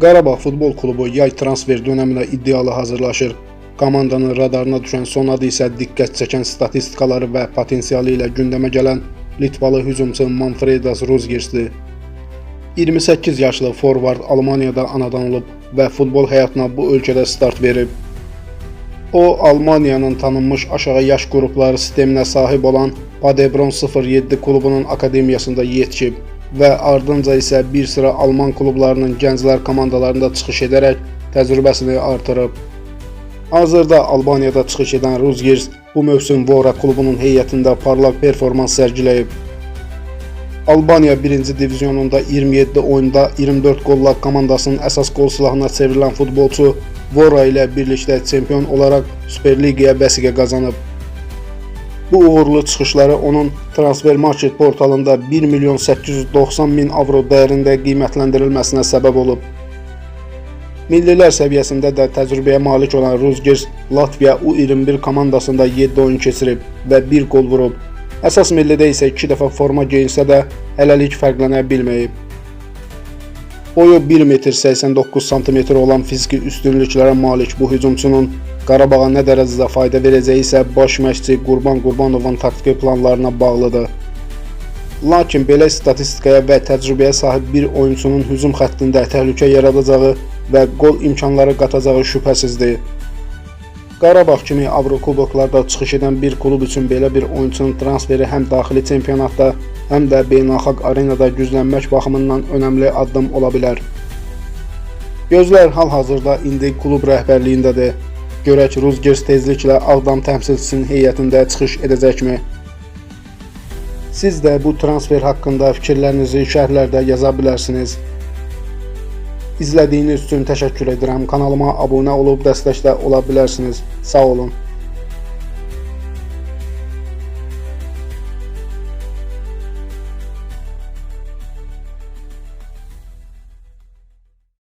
Qarabağ Futbol Klubu yay transfer dönəminə iddialı hazırlaşır. Komandanın radarına düşən son adı isə diqqət çəkən statistikaları və potensialı ilə gündəmə gələn Litvalı hücumçu Manfredas Rozgersdir. 28 yaşlı forvard Almaniyada anadan olub və futbol həyatına bu ölkədə start verib. O, Almaniyanın tanınmış aşağı yaş qrupları sisteminə sahib olan Paderborn 07 klubunun akademiyasında yetişib və ardınca isə bir sıra Alman klublarının gənclər komandalarında çıxış edərək təcrübəsini artırıb. Hazırda Albaniyada çıxış edən Rozgers bu mövsüm Vora klubunun heyətində parlaq performans sərgiləyib. Albaniya 1-ci divizyonunda 27 oyunda 24 qolla komandasının əsas qol silahına çevrilən futbolçu Vora ilə birlikdə çempion olaraq Superligaya vəsiqə qazanıb. Bu uğurlu çıxışları onun Transfermarkt portalında 1.890.000 avro dəyərində qiymətləndirilməsinə səbəb olub. Millilər səviyyəsində də təcrübəyə malik olan Rozgers Latviya U21 komandasında 7 oyun keçirib və 1 qol vurub. Əsas millidə isə 2 dəfə forma geyinsə də hələlik fərqlənə bilməyib. Boyu 1.89 m olan fiziki üstünlüklərə malik bu hücumçunun Qarabağa nə dərəcədə fayda verəcəyi isə baş məşqçi Qurban Qurbanovun taktiki planlarına bağlıdır. Lakin belə statistikaya və təcrübəyə sahib bir oyunçunun hücum xəttində təhlükə yaradacağı və qol imkanları qatacağı şübhəsizdir. Qarabağ kimi Avrokuboklarda çıxış edən bir klub üçün belə bir oyunçunun transferi həm daxili çempionatda, həm də beynəlxalq arenada güclənmək baxımından önəmli addım ola bilər. Gözlər hal-hazırda indi klub rəhbərliyindədir. Görək Rozgers tezliklə Ağdam təmsilçisinin heyətində çıxış edəcəkmi? Siz də bu transfer haqqında fikirlərinizi şərhlərdə yaza bilərsiniz. İzlədiyiniz üçün təşəkkür edirəm. Kanalıma abunə olub dəstəkdə ola bilərsiniz. Sağ olun.